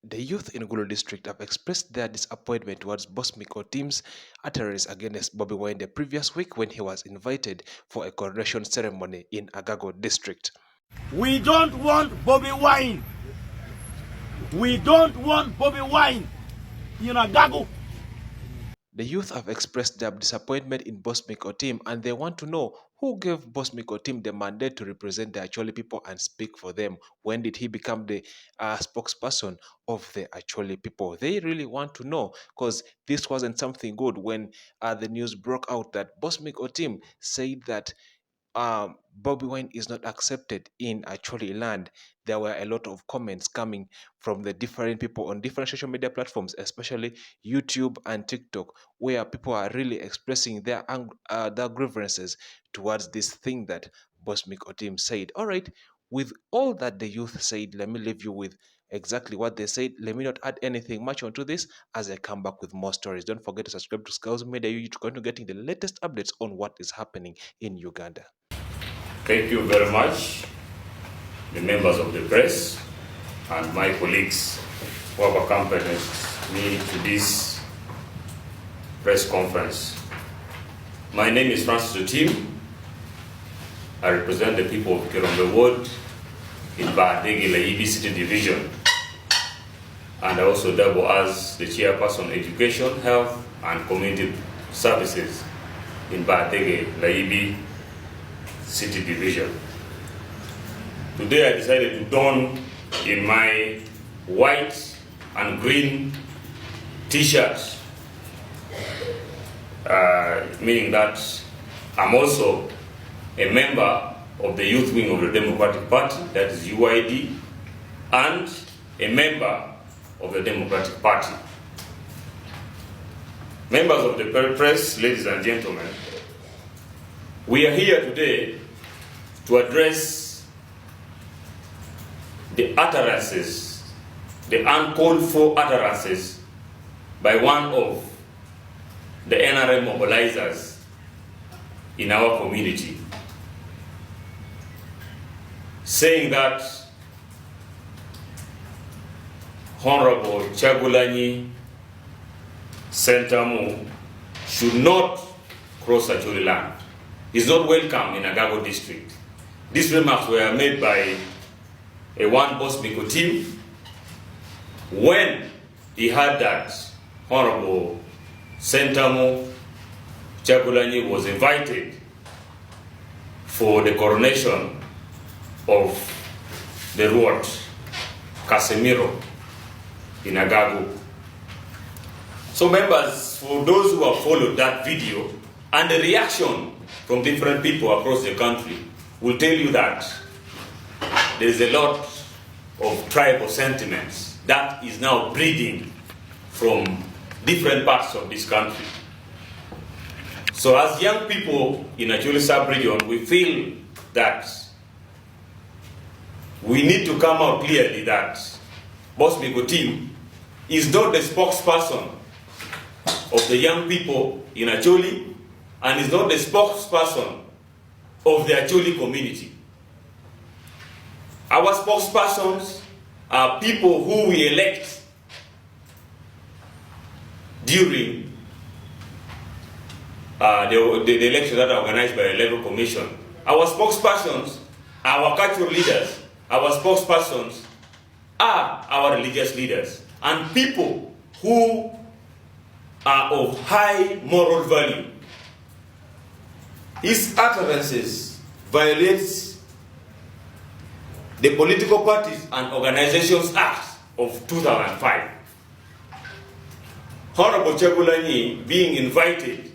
The youth in Gulu district have expressed their disappointment towards Bosmic Otim's utterance against Bobi Wine the previous week when he was invited for a coronation ceremony in Agago district. We don't want Bobi Wine. We don't want Bobi Wine in Agago. The youth have expressed their disappointment in Bosmic Otim and they want to know who gave Bosmic Otim the mandate to represent the Acholi people and speak for them. When did he become the spokesperson of the Acholi people? They really want to know because this wasn't something good when the news broke out that Bosmic Otim said that Bobi Wine is not accepted in Acholi land. There were a lot of comments coming from the different people on different social media platforms, especially YouTube and TikTok, where people are really expressing their grievances towards this thing that Bosmic Otim said. All right, with all that the youth said, let me leave you with exactly what they said. Let me not add anything much onto this as I come back with more stories. Don't forget to subscribe to Skulls Media YouTube to continue getting the latest updates on what is happening in Uganda. Thank you very much, the members of the press and my colleagues who have accompanied me to this press conference. My name is Francis Otim. I represent the people of Kirombe Ward in Badege Laibi City Division, and I also double as the chairperson Education, Health and Community Services in Badege Laibi City Division. Today I decided to don in my white and green t-shirt, meaning that I'm also a member of the youth wing of the Democratic Party, that is UID, and a member of the Democratic Party. Members of the press, ladies and gentlemen, we are here today to address the utterances, the uncalled for utterances by one of the NRM mobilizers in our community, saying that Honorable Chagulanyi Sentamu should not cross Acholi land. Is not welcome in Agago district. These remarks were made by a one Bosmic Otim when he heard that Honorable Sentamu Chagulanyi was invited for the coronation of the Ruot Casemiro in Agago. So members, for those who have followed that video and the reaction from different people across the country, will tell you that there is a lot of tribal sentiments that is now breeding from different parts of this country. So as young people in Acholi sub-region, we feel that we need to come out clearly that Bosmic Otim is not the spokesperson of the young people in Acholi and is not the spokesperson of the Acholi community. Our spokespersons are people who we elect during the election that are organized by the Electoral Commission. Our spokespersons are our cultural leaders. Our spokespersons are our religious leaders and people who are of high moral value. His utterances violates the Political Parties and Organizations Act of 2005. Honorable Chagulanyi being invited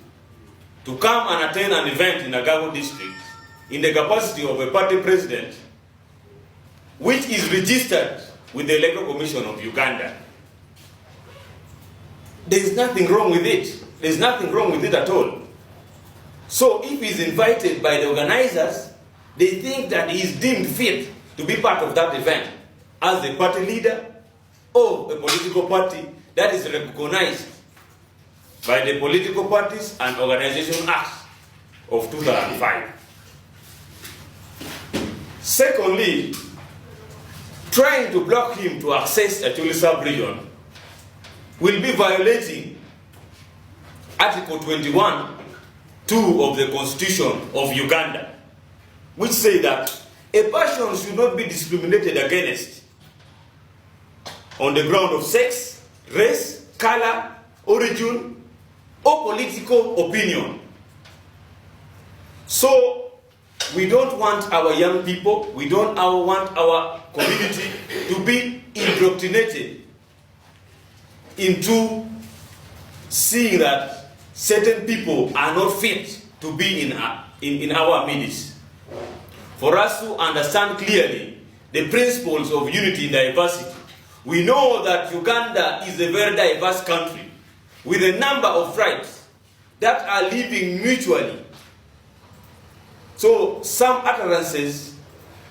to come and attend an event in Agago district in the capacity of a party president, which is registered with the Electoral Commission of Uganda. There is nothing wrong with it. There is nothing wrong with it at all. So if he's invited by the organizers, they think that he is deemed fit to be part of that event as a party leader or a political party that is recognized by the Political Parties and Organization Act of 2005. Secondly, trying to block him to access actually sub-region will be violating Article 21, 2 of the Constitution of Uganda, which say that a person should not be discriminated against on the ground of sex, race, color, origin, or political opinion. So we don't want our young people, we don't want our community to be indoctrinated into seeing that certain people are not fit to be in our midst. For us to understand clearly the principles of unity and diversity, we know that Uganda is a very diverse country with a number of tribes that are living mutually. So some utterances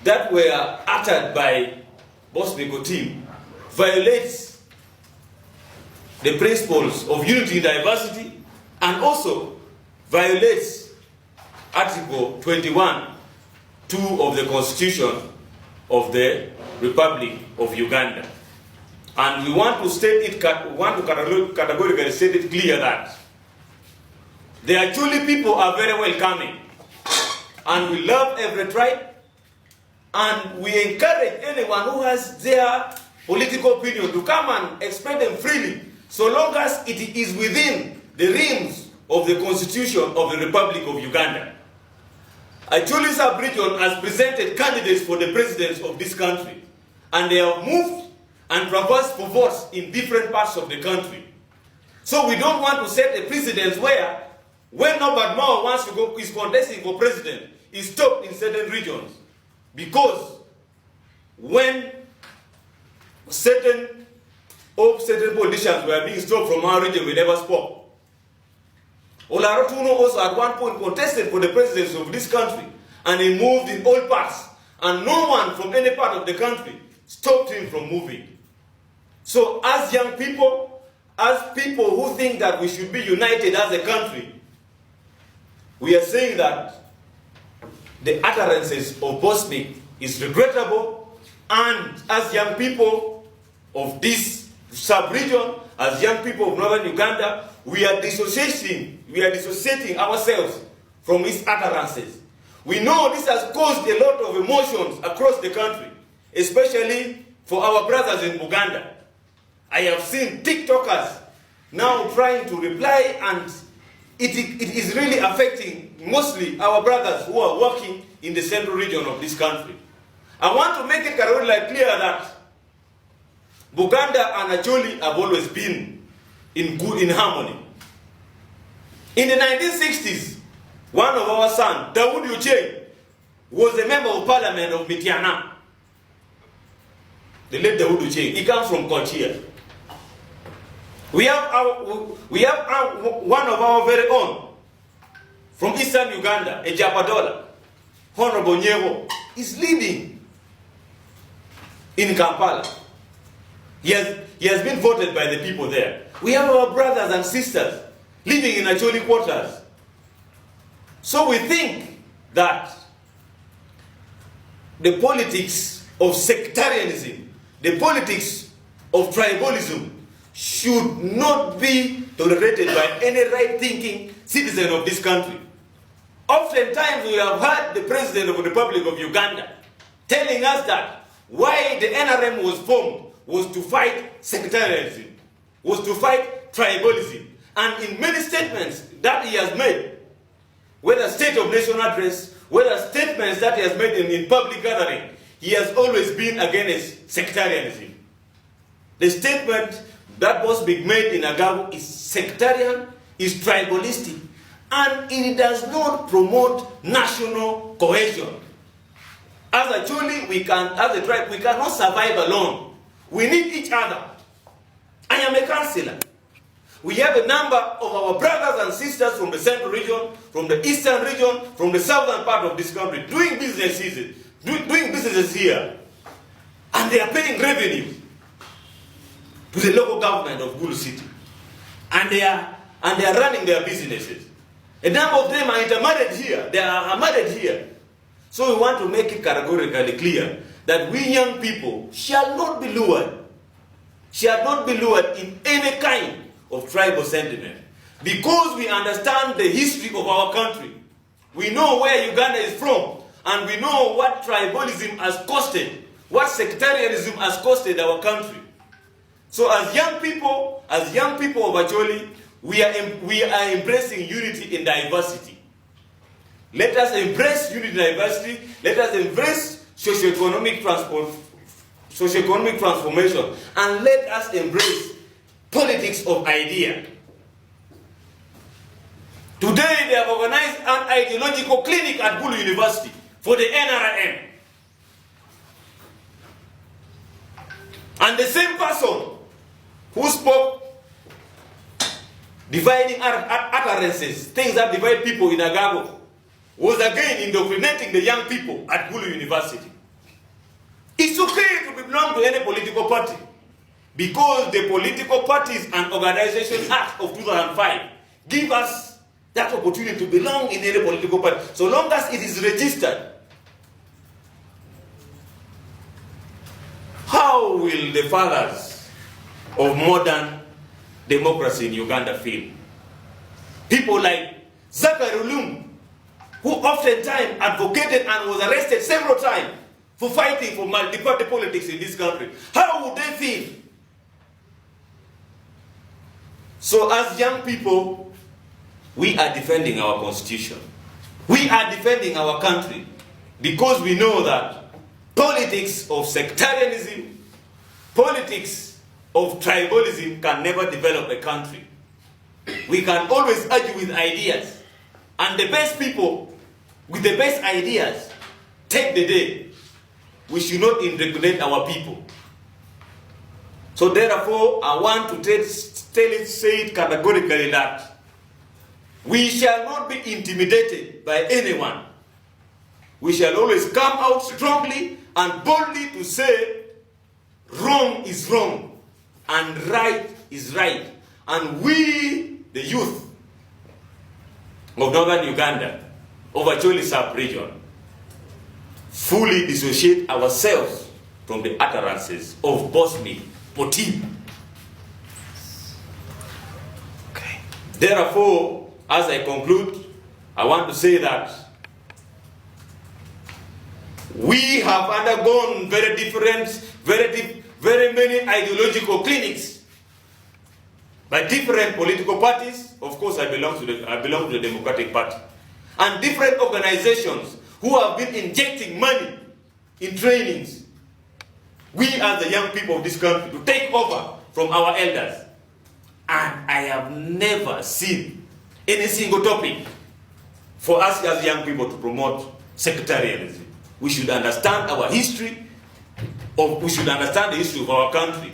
that were uttered by Bosmic Otim violates the principles of unity and diversity, and also violates Article 21, 2 of the Constitution of the Republic of Uganda. And we want to categorically state it clear that the Acholi people are very welcoming, and we love every tribe, and we encourage anyone who has their political opinion to come and express them freely, so long as it is within the rims of the Constitution of the Republic of Uganda. Acholi sub-region has presented candidates for the presidency of this country, and they have moved and traversed for votes in different parts of the country. So we don't want to set a precedent where, when Norbert Mao wants to go, is contesting for president, is stopped in certain regions. Because when certain politicians were being stopped from our region, we never spoke. Olarotuno also at one point contested for the presidency of this country, and he moved in all parts, and no one from any part of the country stopped him from moving. So as young people, as people who think that we should be united as a country, we are saying that the utterances of Bosmic is regrettable, and as young people of this sub-region, as young people of northern Uganda, we are dissociating ourselves from his utterances. We know this has caused a lot of emotions across the country, especially for our brothers in Uganda. I have seen TikTokers now trying to reply, and it is really affecting mostly our brothers who are working in the central region of this country. I want to make it clear that Buganda and Acholi have always been in harmony. In the 1960s, one of our sons, Dawood Ucheng, was a member of parliament of Mitiana. The late Dawood Ucheng, he comes from Kochia. We have one of our very own from eastern Uganda, a Japadola, Honorable Nyewo, is leading in Kampala. He has been voted by the people there. We have our brothers and sisters living in Acholi quarters. So we think that the politics of sectarianism, the politics of tribalism, should not be tolerated by any right-thinking citizen of this country. Oftentimes we have heard the President of the Republic of Uganda telling us that why the NRM was formed was to fight sectarianism, was to fight tribalism. And in many statements that he has made, whether State of Nation address, whether statements that he has made in public gathering, he has always been against sectarianism. The statement that Bosmic made in Agabu is sectarian, is tribalistic, and it does not promote national cohesion. As a Choli, as a tribe, we cannot survive alone. We need each other. I am a councillor. We have a number of our brothers and sisters from the central region, from the eastern region, from the southern part of this country, doing businesses here. And they are paying revenue to the local government of Gulu City. And they are running their businesses. A number of them are intermarried here. They are married here. So we want to make it categorically clear that we young people shall not be lured in any kind of tribal sentiment. Because we understand the history of our country. We know where Uganda is from, and we know what tribalism has costed, what sectarianism has costed our country. So as young people of Acholi, we are embracing unity in diversity. Let us embrace unity in diversity. Let us embrace socio-economic transformation, and let us embrace politics of idea. Today they have organized an ideological clinic at Gulu University for the NRM. And the same person who spoke dividing utterances, things that divide people in Agago, was again indoctrinating the young people at Gulu University. It's okay to belong to any political party, because the Political Parties and Organization Act of 2005 give us that opportunity to belong in any political party, so long as it is registered. How will the fathers of modern democracy in Uganda feel? People like Zachary Ulum, who oftentimes advocated and was arrested several times for fighting for multi-party politics in this country. How would they feel? So as young people, we are defending our constitution. We are defending our country, because we know that politics of sectarianism, politics of tribalism can never develop a country. We can always argue with ideas, and the best people with the best ideas take the day. We should not indignate our people. So therefore, I want to say it categorically that we shall not be intimidated by anyone. We shall always come out strongly and boldly to say wrong is wrong and right is right. And we, the youth of northern Uganda, of Acholi sub-region, fully dissociate ourselves from the utterances of Bosmic, Otim. Okay. Therefore, as I conclude, I want to say that we have undergone very many ideological clinics by different political parties. Of course, I belong to the Democratic Party, and different organizations who have been injecting money in trainings. We as the young people of this country to take over from our elders. And I have never seen any single topic for us as young people to promote sectarianism. We should understand our history, we should understand the history of our country.